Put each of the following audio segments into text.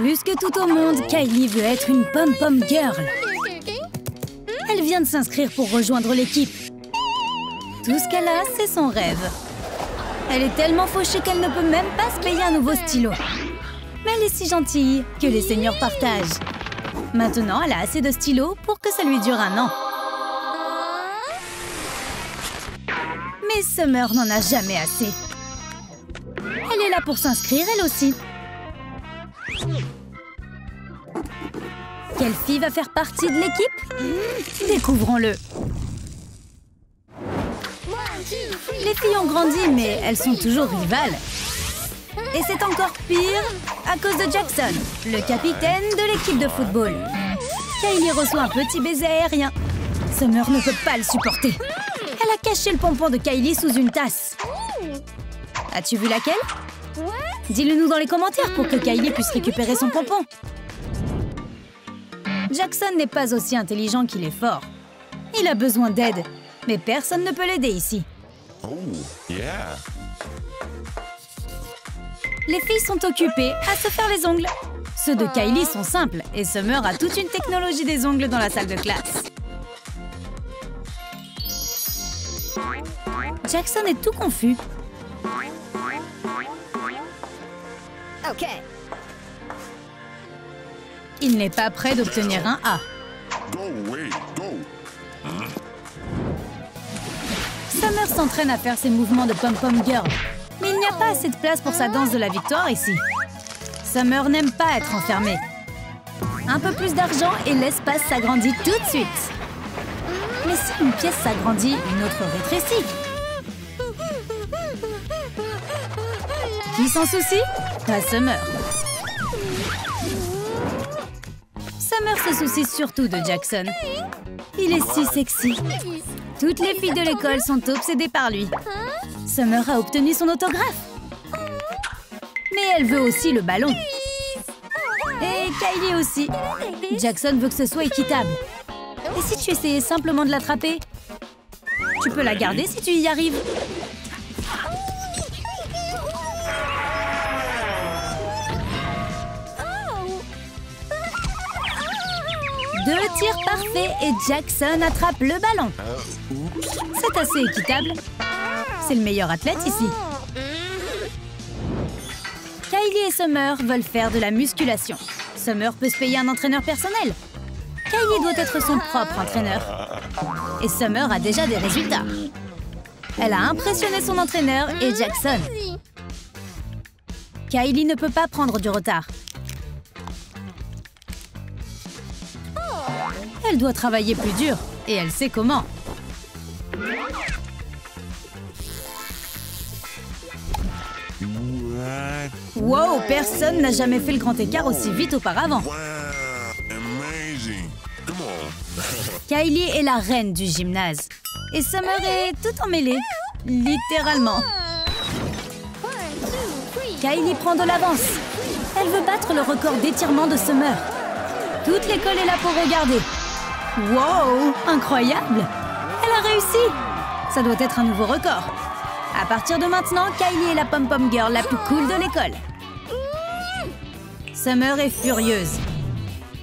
Plus que tout au monde, Kylie veut être une pom-pom girl. Elle vient de s'inscrire pour rejoindre l'équipe. Tout ce qu'elle a, c'est son rêve. Elle est tellement fauchée qu'elle ne peut même pas se payer un nouveau stylo. Mais elle est si gentille que les seniors partagent. Maintenant, elle a assez de stylos pour que ça lui dure un an. Mais Summer n'en a jamais assez. Elle est là pour s'inscrire, elle aussi. Quelle fille va faire partie de l'équipe? Découvrons-le. Les filles ont grandi, mais elles sont toujours rivales. Et c'est encore pire à cause de Jackson, le capitaine de l'équipe de football. Kylie reçoit un petit baiser aérien. Summer ne peut pas le supporter. Elle a caché le pompon de Kylie sous une tasse. As-tu vu laquelle? Dis-le nous dans les commentaires pour que Kylie puisse récupérer son pompon. Jackson n'est pas aussi intelligent qu'il est fort. Il a besoin d'aide, mais personne ne peut l'aider ici. Oh, yeah. Les filles sont occupées à se faire les ongles. Ceux de Kylie sont simples et Summer a toute une technologie des ongles dans la salle de classe. Jackson est tout confus. OK. Il n'est pas prêt d'obtenir un A. Go away, go. Summer s'entraîne à faire ses mouvements de pom-pom girl. Mais il n'y a pas assez de place pour sa danse de la victoire ici. Summer n'aime pas être enfermée. Un peu plus d'argent et l'espace s'agrandit tout de suite. Mais si une pièce s'agrandit, une autre rétrécit. Qui s'en soucie? Pas Summer. Summer se soucie surtout de Jackson. Il est si sexy. Toutes les filles de l'école sont obsédées par lui. Summer a obtenu son autographe. Mais elle veut aussi le ballon. Et Kylie aussi. Jackson veut que ce soit équitable. Et si tu essayais simplement de l'attraper? Tu peux la garder si tu y arrives. Deux tirs parfaits et Jackson attrape le ballon. C'est assez équitable. C'est le meilleur athlète ici. Kylie et Summer veulent faire de la musculation. Summer peut se payer un entraîneur personnel. Kylie doit être son propre entraîneur. Et Summer a déjà des résultats. Elle a impressionné son entraîneur et Jackson. Kylie ne peut pas prendre du retard. Elle doit travailler plus dur, et elle sait comment. Wow, personne n'a jamais fait le grand écart aussi vite auparavant. Wow, amazing. Come on. Kylie est la reine du gymnase. Et Summer est tout emmêlée. Littéralement. Kylie prend de l'avance. Elle veut battre le record d'étirement de Summer. Toute l'école est là pour regarder. Wow, incroyable! Elle a réussi! Ça doit être un nouveau record. À partir de maintenant, Kylie est la pom-pom girl la plus cool de l'école. Summer est furieuse.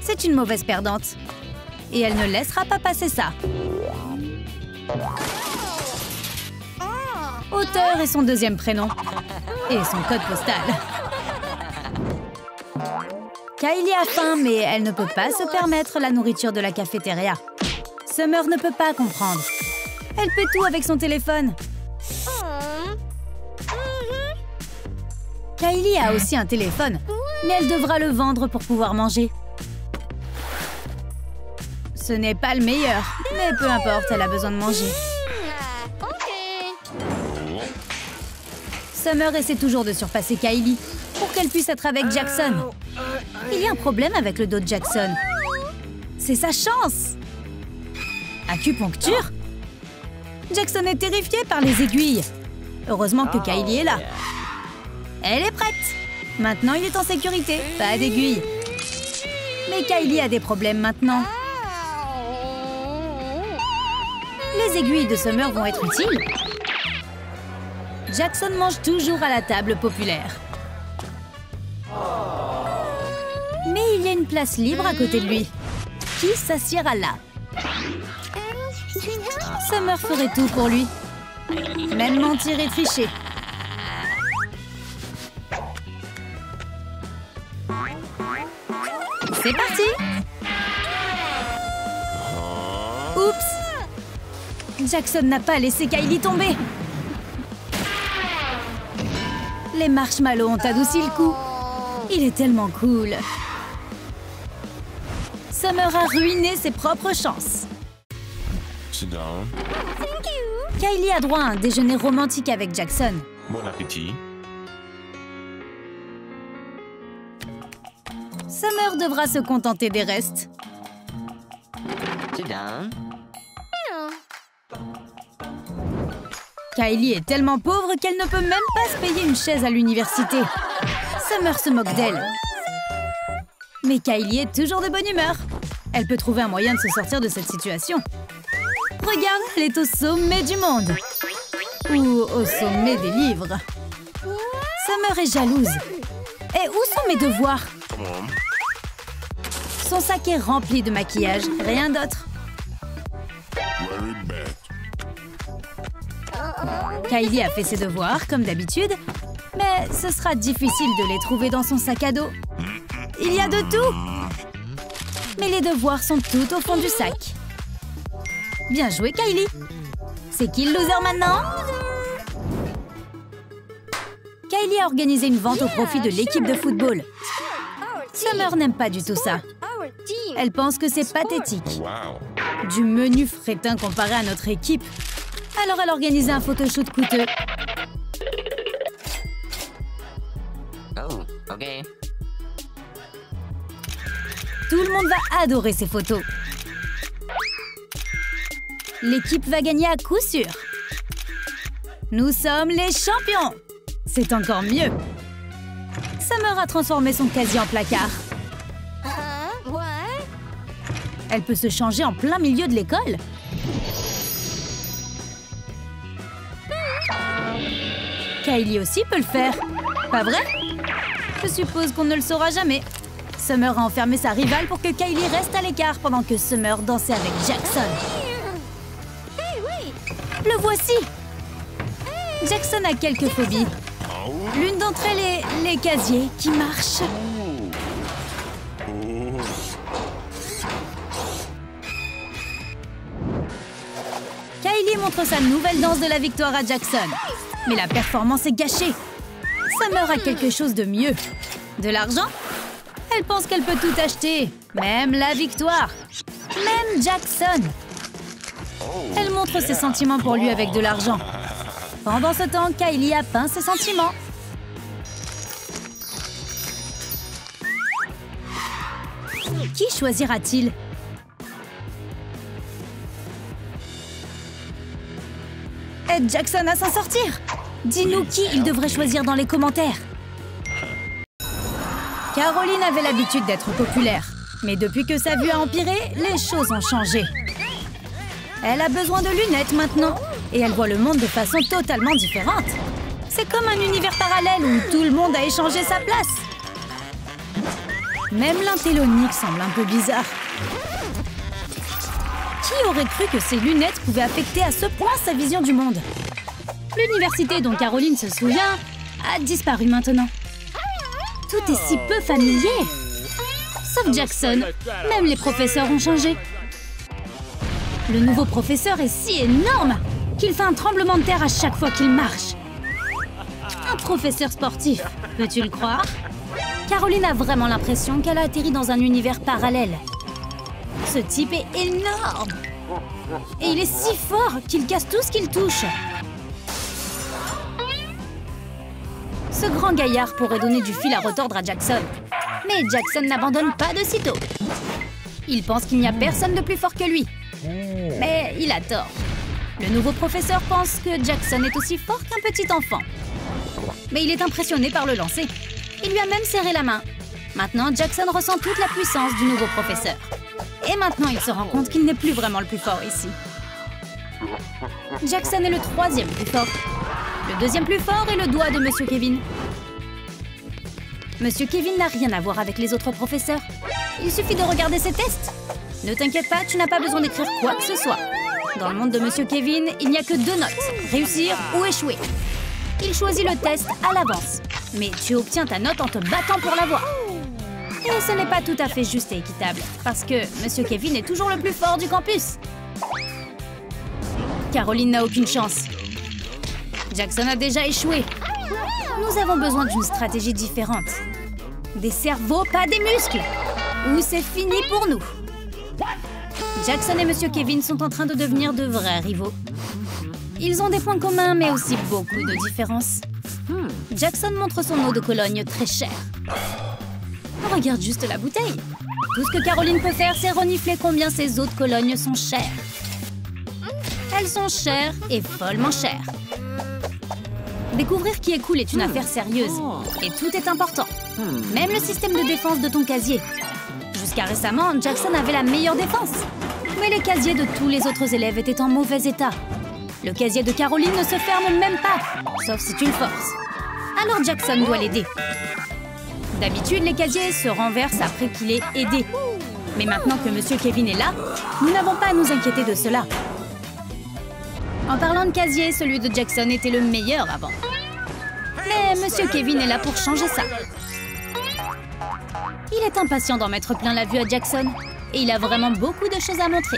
C'est une mauvaise perdante. Et elle ne laissera pas passer ça. Auteur est son deuxième prénom. Et son code postal. Kylie a faim, mais elle ne peut pas se permettre la nourriture de la cafétéria. Summer ne peut pas comprendre. Elle fait tout avec son téléphone. Kylie a aussi un téléphone, mais elle devra le vendre pour pouvoir manger. Ce n'est pas le meilleur, mais peu importe, elle a besoin de manger. Summer essaie toujours de surpasser Kylie pour qu'elle puisse être avec Jackson. Il y a un problème avec le dos de Jackson. C'est sa chance! Acupuncture? Jackson est terrifié par les aiguilles. Heureusement que Kylie est là. Elle est prête. Maintenant, il est en sécurité. Pas d'aiguilles. Mais Kylie a des problèmes maintenant. Les aiguilles de Summer vont être utiles. Jackson mange toujours à la table populaire. une place libre à côté de lui. Qui s'assiera là? Summer ferait tout pour lui. Même mentir et tricher. C'est parti! Oups! Jackson n'a pas laissé Kylie tomber. Les marshmallows ont adouci le coup. Il est tellement cool. Summer a ruiné ses propres chances. Sit down. Kylie a droit à un déjeuner romantique avec Jackson. Bon appétit. Summer devra se contenter des restes. Sit down. Kylie est tellement pauvre qu'elle ne peut même pas se payer une chaise à l'université. Summer se moque d'elle. Mais Kylie est toujours de bonne humeur. Elle peut trouver un moyen de se sortir de cette situation. Regarde, elle est au sommet du monde. Ou au sommet des livres. Summer est jalouse. Et où sont mes devoirs? Come on. Son sac est rempli de maquillage, rien d'autre. Very bad. Kylie a fait ses devoirs, comme d'habitude, mais ce sera difficile de les trouver dans son sac à dos. Il y a de tout! Mais les devoirs sont tout au fond du sac. Bien joué, Kylie! C'est qui le loser maintenant? Kylie a organisé une vente au profit de l'équipe de football. Summer n'aime pas du tout ça. Elle pense que c'est pathétique. Wow. Du menu frétin comparé à notre équipe. Alors elle organise un photoshoot coûteux. Oh, OK. Tout le monde va adorer ces photos. L'équipe va gagner à coup sûr. Nous sommes les champions! C'est encore mieux. Summer a transformé son casier en placard. What? Elle peut se changer en plein milieu de l'école. Kylie aussi peut le faire. Pas vrai? Je suppose qu'on ne le saura jamais. Summer a enfermé sa rivale pour que Kylie reste à l'écart pendant que Summer dansait avec Jackson. Hey, wait! Le voici! Jackson a quelques phobies. Oh. L'une d'entre elles est les casiers qui marchent. Oh. Kylie montre sa nouvelle danse de la victoire à Jackson. Mais la performance est gâchée. Summer a quelque chose de mieux. De l'argent? Elle pense qu'elle peut tout acheter, même la victoire. Même Jackson. Elle montre ses sentiments pour lui avec de l'argent. Pendant ce temps, Kylie a peint ses sentiments. Qui choisira-t-il? Aide Jackson à s'en sortir. Dis-nous qui il devrait choisir dans les commentaires. Caroline avait l'habitude d'être populaire. Mais depuis que sa vue a empiré, les choses ont changé. Elle a besoin de lunettes maintenant. Et elle voit le monde de façon totalement différente. C'est comme un univers parallèle où tout le monde a échangé sa place. Même l'intélonique semble un peu bizarre. Qui aurait cru que ces lunettes pouvaient affecter à ce point sa vision du monde? L'université dont Caroline se souvient a disparu maintenant. Tout est si peu familier. Sauf Jackson, même les professeurs ont changé. Le nouveau professeur est si énorme qu'il fait un tremblement de terre à chaque fois qu'il marche. Un professeur sportif, peux-tu le croire? Caroline a vraiment l'impression qu'elle a atterri dans un univers parallèle. Ce type est énorme. Et il est si fort qu'il casse tout ce qu'il touche. Ce grand gaillard pourrait donner du fil à retordre à Jackson. Mais Jackson n'abandonne pas de sitôt. Il pense qu'il n'y a personne de plus fort que lui. Mais il a tort. Le nouveau professeur pense que Jackson est aussi fort qu'un petit enfant. Mais il est impressionné par le lancer. Il lui a même serré la main. Maintenant, Jackson ressent toute la puissance du nouveau professeur. Et maintenant, il se rend compte qu'il n'est plus vraiment le plus fort ici. Jackson est le troisième plus fort. Le deuxième plus fort est le doigt de Monsieur Kevin. Monsieur Kevin n'a rien à voir avec les autres professeurs. Il suffit de regarder ses tests. Ne t'inquiète pas, tu n'as pas besoin d'écrire quoi que ce soit. Dans le monde de Monsieur Kevin, il n'y a que 2 notes, réussir ou échouer. Il choisit le test à l'avance, mais tu obtiens ta note en te battant pour l'avoir. Et ce n'est pas tout à fait juste et équitable, parce que Monsieur Kevin est toujours le plus fort du campus. Caroline n'a aucune chance. Jackson a déjà échoué. Nous avons besoin d'une stratégie différente. Des cerveaux, pas des muscles. Ou c'est fini pour nous. Jackson et Monsieur Kevin sont en train de devenir de vrais rivaux. Ils ont des points communs, mais aussi beaucoup de différences. Jackson montre son eau de Cologne très cher. Regarde juste la bouteille. Tout ce que Caroline peut faire, c'est renifler combien ces eaux de Cologne sont chères. Elles sont chères et follement chères. Découvrir qui est cool est une affaire sérieuse. Et tout est important. Même le système de défense de ton casier. Jusqu'à récemment, Jackson avait la meilleure défense. Mais les casiers de tous les autres élèves étaient en mauvais état. Le casier de Caroline ne se ferme même pas, sauf si tu le forces. Alors Jackson doit l'aider. D'habitude, les casiers se renversent après qu'il ait aidé. Mais maintenant que Monsieur Kevin est là, nous n'avons pas à nous inquiéter de cela. En parlant de casier, celui de Jackson était le meilleur avant. Mais Monsieur Kevin est là pour changer ça. Il est impatient d'en mettre plein la vue à Jackson. Et il a vraiment beaucoup de choses à montrer.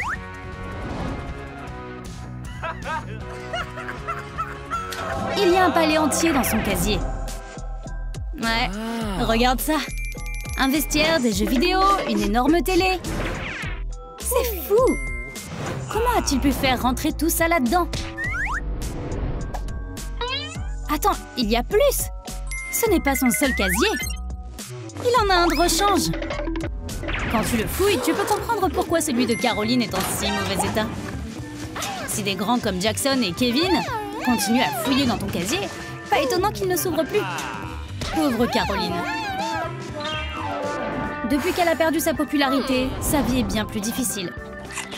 Il y a un palais entier dans son casier. Ouais, regarde ça. Un vestiaire, des jeux vidéo, une énorme télé. C'est fou! Comment a-t-il pu faire rentrer tout ça là-dedans? Attends, il y a plus! Ce n'est pas son seul casier. Il en a un de rechange. Quand tu le fouilles, tu peux comprendre pourquoi celui de Caroline est en si mauvais état. Si des grands comme Jackson et Kevin continuent à fouiller dans ton casier, pas étonnant qu'il ne s'ouvre plus. Pauvre Caroline. Depuis qu'elle a perdu sa popularité, sa vie est bien plus difficile.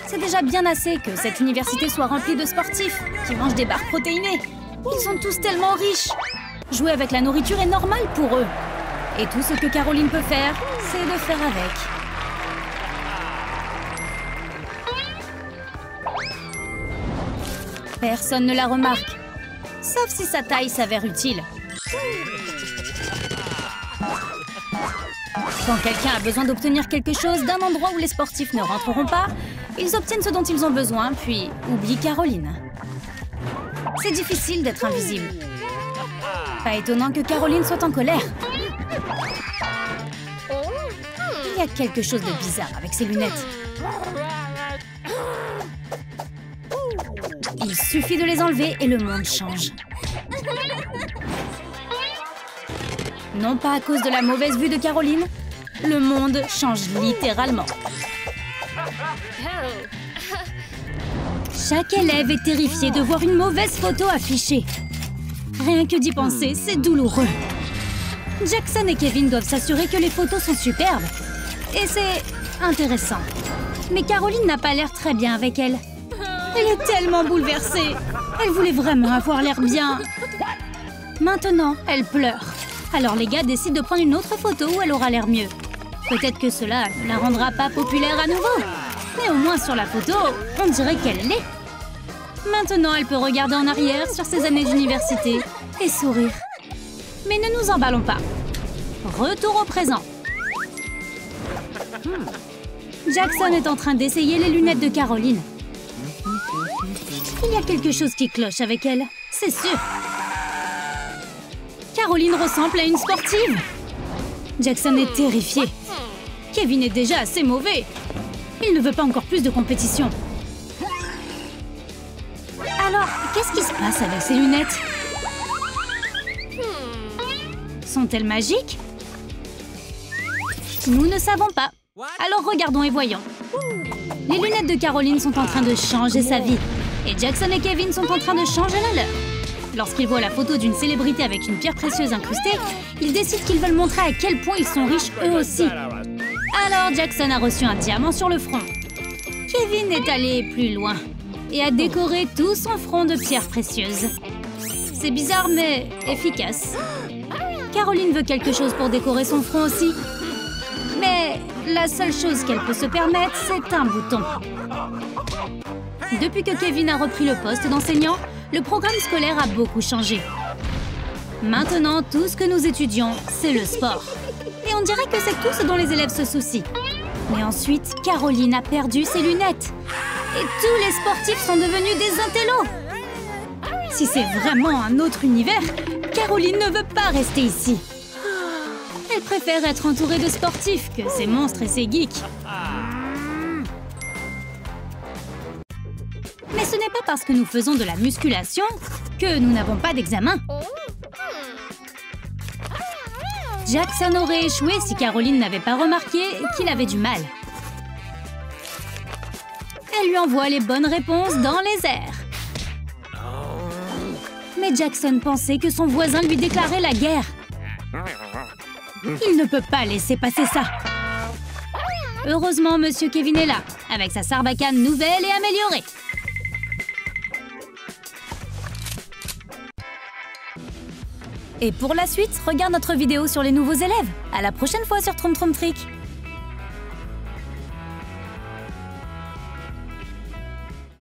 C'est déjà bien assez que cette université soit remplie de sportifs qui mangent des barres protéinées. Ils sont tous tellement riches. Jouer avec la nourriture est normal pour eux. Et tout ce que Caroline peut faire, c'est de faire avec. Personne ne la remarque, sauf si sa taille s'avère utile. Quand quelqu'un a besoin d'obtenir quelque chose d'un endroit où les sportifs ne rentreront pas, ils obtiennent ce dont ils ont besoin, puis oublient Caroline. C'est difficile d'être invisible. Pas étonnant que Caroline soit en colère. Il y a quelque chose de bizarre avec ses lunettes. Il suffit de les enlever et le monde change. Non pas à cause de la mauvaise vue de Caroline, le monde change littéralement. Chaque élève est terrifié de voir une mauvaise photo affichée. Rien que d'y penser, c'est douloureux. Jackson et Kevin doivent s'assurer que les photos sont superbes. Et c'est intéressant. Mais Caroline n'a pas l'air très bien avec elle. Elle est tellement bouleversée. Elle voulait vraiment avoir l'air bien. Maintenant, elle pleure. Alors les gars décident de prendre une autre photo où elle aura l'air mieux. Peut-être que cela ne la rendra pas populaire à nouveau. Mais au moins sur la photo, on dirait qu'elle l'est. Maintenant, elle peut regarder en arrière sur ses années d'université et sourire. Mais ne nous emballons pas. Retour au présent. Jackson est en train d'essayer les lunettes de Caroline. Il y a quelque chose qui cloche avec elle, c'est sûr. Caroline ressemble à une sportive. Jackson est terrifié. Kevin est déjà assez mauvais. Il ne veut pas encore plus de compétition. Alors, qu'est-ce qui se passe avec ces lunettes? Sont-elles magiques? Nous ne savons pas. Alors regardons et voyons. Les lunettes de Caroline sont en train de changer sa vie. Et Jackson et Kevin sont en train de changer la leur. Lorsqu'ils voient la photo d'une célébrité avec une pierre précieuse incrustée, ils décident qu'ils veulent montrer à quel point ils sont riches eux aussi. Alors Jackson a reçu un diamant sur le front. Kevin est allé plus loin et a décoré tout son front de pierres précieuses. C'est bizarre mais efficace. Caroline veut quelque chose pour décorer son front aussi. Mais la seule chose qu'elle peut se permettre, c'est un bouton. Depuis que Kevin a repris le poste d'enseignant, le programme scolaire a beaucoup changé. Maintenant, tout ce que nous étudions, c'est le sport. Et on dirait que c'est tout ce dont les élèves se soucient. Mais ensuite, Caroline a perdu ses lunettes. Et tous les sportifs sont devenus des intellos. Si c'est vraiment un autre univers, Caroline ne veut pas rester ici. Elle préfère être entourée de sportifs que ces monstres et ces geeks. Mais ce n'est pas parce que nous faisons de la musculation que nous n'avons pas d'examen. Jackson aurait échoué si Caroline n'avait pas remarqué qu'il avait du mal. Elle lui envoie les bonnes réponses dans les airs. Mais Jackson pensait que son voisin lui déclarait la guerre. Il ne peut pas laisser passer ça. Heureusement, Monsieur Kevin est là, avec sa sarbacane nouvelle et améliorée. Et pour la suite, regarde notre vidéo sur les nouveaux élèves. À la prochaine fois sur Troum Troum Trick.